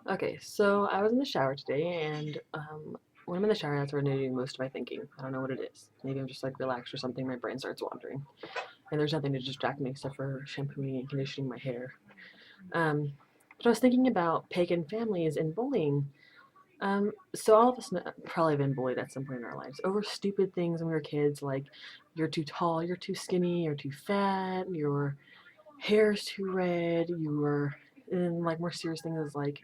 Okay, so I was in the shower today, and when I'm in the shower, that's where I'm doing most of my thinking. I don't know what it is. Maybe I'm just like relaxed or something. My brain starts wandering, and there's nothing to distract me except for shampooing and conditioning my hair. But I was thinking about pagan families and bullying. So all of us probably have been bullied at some point in our lives over stupid things when we were kids, like you're too tall, you're too skinny, you're too fat, your hair's too red, you were, and like more serious things like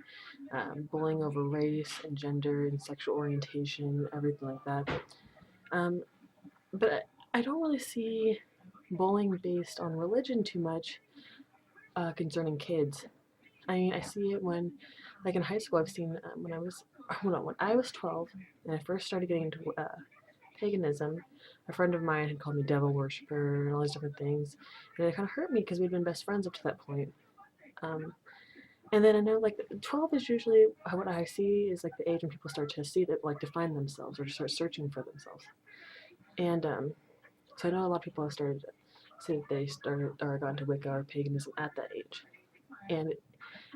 bullying over race and gender and sexual orientation, everything like that. Um, but I don't really see bullying based on religion too much concerning kids. I mean, I see it when, like in high school, I've seen when I was, hold on, when I was 12 and I first started getting into paganism, a friend of mine had called me devil worshiper and all these different things, and it kind of hurt me because we'd been best friends up to that point. Um, And then I know like 12 is usually what I see is like the age when people start to see that like define themselves or to start searching for themselves. And so I know a lot of people have started to say that they started or got into Wicca or paganism at that age. And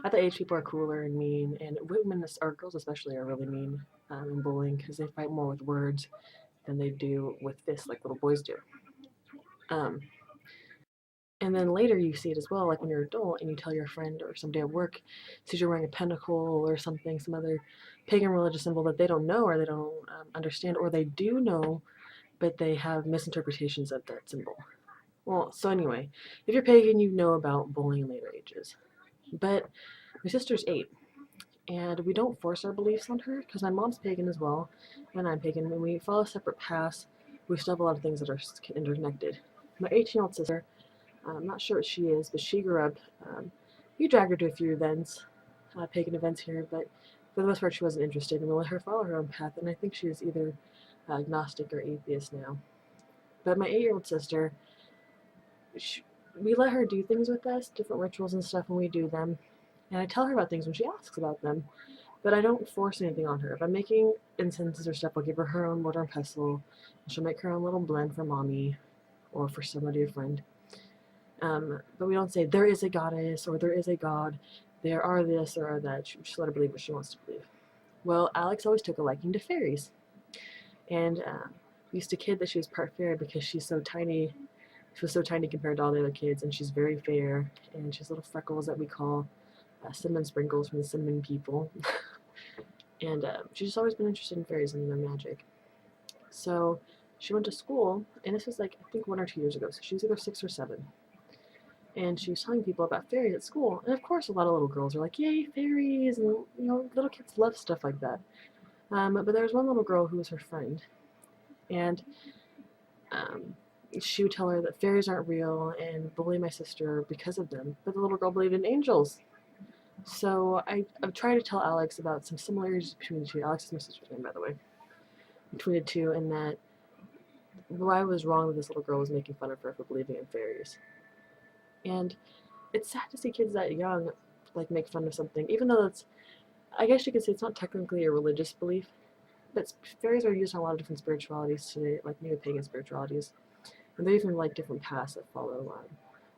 at that age, people are cooler and mean, and women or girls especially are really mean and bullying because they fight more with words than they do with fists like little boys do. Um, And then later you see it as well, like when you're an adult and you tell your friend or somebody at work sees you're wearing a pentacle or something, some other pagan religious symbol that they don't know or they don't understand, or they do know, but they have misinterpretations of that symbol. Well, so anyway, if you're pagan, you know about bullying in later ages. But my sister's 8, and we don't force our beliefs on her because my mom's pagan as well, and I'm pagan. When we follow separate paths, we still have a lot of things that are interconnected. My 18-year-old sister, I'm not sure what she is, but she grew up. We dragged her to a few events, pagan events here, but for the most part, she wasn't interested, and we let her follow her own path. And I think she is either agnostic or atheist now. But my 8-year-old sister, she, we let her do things with us, different rituals and stuff, when we do them. And I tell her about things when she asks about them, but I don't force anything on her. If I'm making incenses or stuff, I'll give her her own mortar and pestle, and she'll make her own little blend for mommy or for somebody, a friend. But we don't say there is a goddess or there is a god, there are this or that. Just let her believe what she wants to believe. Well, Alex always took a liking to fairies, and we used to kid that she was part fairy because she's so tiny. She was so tiny compared to all the other kids, and she's very fair, and she has little freckles that we call cinnamon sprinkles from the cinnamon people. And she's just always been interested in fairies and their magic. So she went to school, and this was like I think 1 or 2 years ago. So she was either 6 or 7, and she was telling people about fairies at school. And of course, a lot of little girls are like, "Yay, fairies!" And little kids love stuff like that. But there was one little girl who was her friend, and um, she would tell her that fairies aren't real and bully my sister because of them. But the little girl believed in angels. So I've tried to tell Alex about some similarities between the two. Alex is my sister's name, by the way. Between the two, and that why I was wrong that this little girl was making fun of her for believing in fairies. And it's sad to see kids that young like make fun of something, even though it's I guess you could say it's not technically a religious belief, but fairies are used in a lot of different spiritualities today, like new pagan spiritualities, and they even like different paths that follow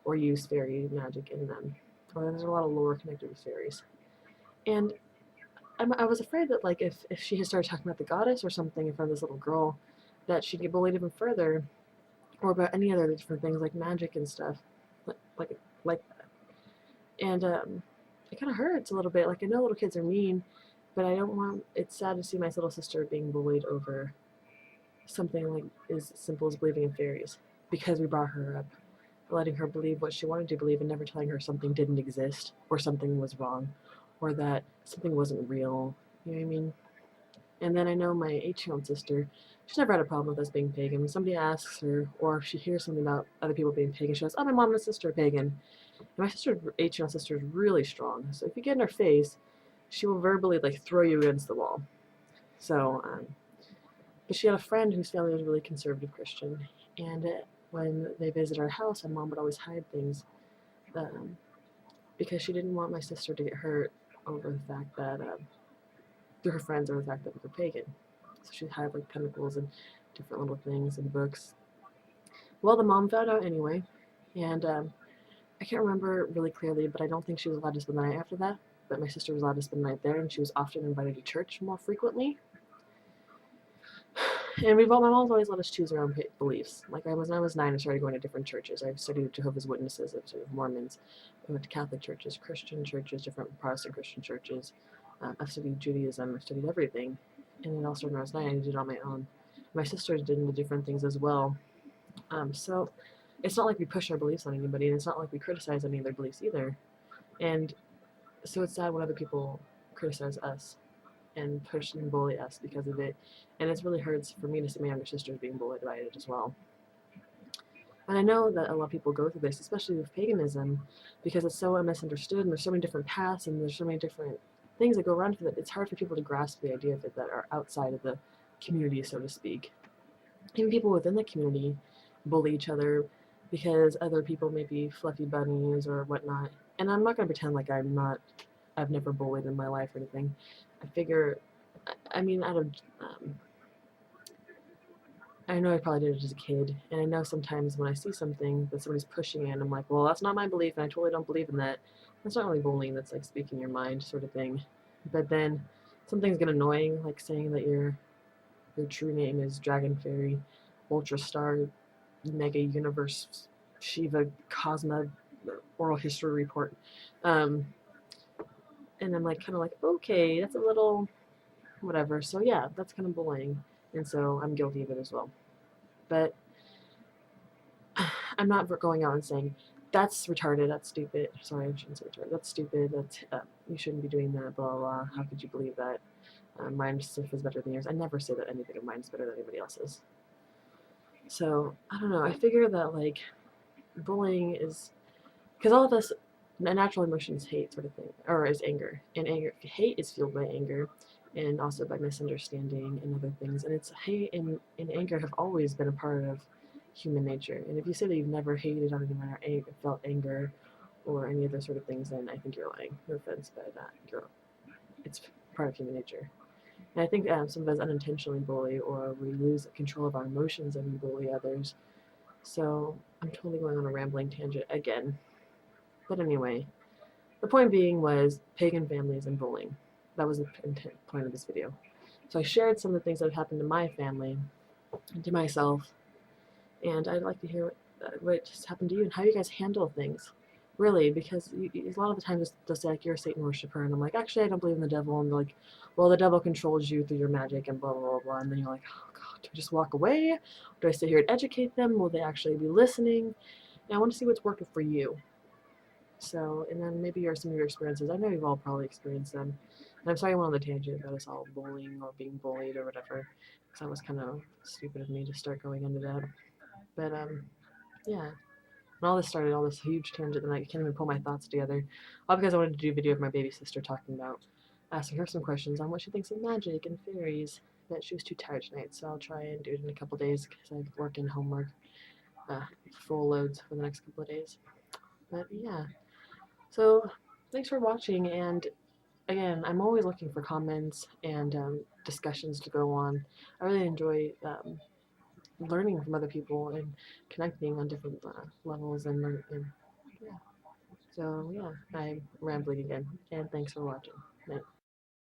or use fairy magic in them. Or there's a lot of lore connected with fairies, and I was afraid that like if she had started talking about the goddess or something in front of this little girl, that she'd get bullied even further, or about any other different things like magic and stuff, like like like and it kind of hurts a little bit. Like I know little kids are mean, but I don't want. It's sad to see my little sister being bullied over something like as simple as believing in fairies because we brought her up, letting her believe what she wanted to believe and never telling her something didn't exist or something was wrong or that something wasn't real. You know what I mean? And then I know my 8-year-old sister, she's never had a problem with us being pagan. When somebody asks her, or if she hears something about other people being pagan, she goes, "Oh, my mom and my sister are pagan." And my sister, 8-year-old sister, is really strong. So if you get in her face, she will verbally like throw you against the wall. So, but she had a friend whose family was really conservative Christian, and when they visited our house, my mom would always hide things um, because she didn't want my sister to get hurt over the fact that through her friends over the fact that we were pagan. So she'd hide like pentacles and different little things and books. Well, the mom found out anyway, and I can't remember really clearly, but I don't think she was allowed to spend the night after that. but my sister was allowed to spend the night there, and she was often invited to church more frequently. And my mom's always let us choose our own beliefs. Like when I was 9, I started going to different churches. I studied Jehovah's Witnesses, I studied Mormons. I went to Catholic churches, Christian churches, different Protestant Christian churches. I've studied Judaism. I've studied everything. And then all started when I was 9. I did it on my own. My sisters did the different things as well. So it's not like we push our beliefs on anybody, and it's not like we criticize any of their beliefs either. And so it's sad when other people criticize us and push and bully us because of it. And it's really hurts for me to see my younger sisters being bullied by it as well. And I know that a lot of people go through this, especially with paganism, because it's so misunderstood and there's so many different paths and there's so many different things that go around with it. It's hard for people to grasp the idea of it that are outside of the community, so to speak. Even people within the community bully each other because other people may be fluffy bunnies or whatnot. And I'm not going to pretend like I've never bullied in my life or anything. I figure, I mean, I know I probably did it as a kid, and I know sometimes when I see something that somebody's pushing in, I'm like, well, that's not my belief, and I totally don't believe in that. That's not really bullying, that's like speaking your mind sort of thing. But then something's get annoying, like saying that your true name is Dragon Fairy, Ultra Star, Mega Universe, Shiva, Cosma, Oral History Report. And I'm like, kind of like, okay, that's a little whatever. So yeah, that's kind of bullying. And so I'm guilty of it as well. But I'm not going out and saying, that's retarded, that's stupid. Sorry, I shouldn't say retarded. That's stupid, that's, you shouldn't be doing that, blah, blah, blah. How could you believe that? Mine stuff is better than yours. I never say that anything of mine is better than anybody else's. So, I don't know. I figure that, like, bullying is, because all of us, natural emotion is hate sort of thing, or is anger. And hate is fueled by anger and also by misunderstanding and other things. And it's hate and anger have always been a part of human nature. And if you say that you've never hated on anyone or felt anger or any other sort of things, then I think you're lying. No offense, but it's part of human nature. And I think some of us unintentionally bully, or we lose control of our emotions and we bully others. So I'm totally going on a rambling tangent again. But anyway, the point being was pagan families and bullying. That was the point of this video. So I shared some of the things that have happened to my family and to myself, and I'd like to hear what has happened to you and how you guys handle things. Really, because a lot of the times they'll say, like, you're a Satan worshiper, and I'm like, actually, I don't believe in the devil, and they're like, well, the devil controls you through your magic, and blah, blah, blah, blah, and then you're like, oh, God, do I just walk away? Do I sit here and educate them? Will they actually be listening? And I want to see what's working for you. So, and then maybe some of your experiences. I know you've all probably experienced them. And I'm sorry I went on the tangent about us all bullying or being bullied or whatever, because that was kind of stupid of me to start going into that. But, yeah. And all this huge tangent, and I can't even pull my thoughts together. All because I wanted to do a video of my baby sister talking about, asking her some questions on what she thinks of magic and fairies. But she was too tired tonight, so I'll try and do it in a couple days because I have work and homework, full loads for the next couple of days. But yeah, so thanks for watching, and again, I'm always looking for comments and discussions to go on. I really enjoy learning from other people and connecting on different levels and yeah. So yeah, I'm rambling again, and thanks for watching. Night.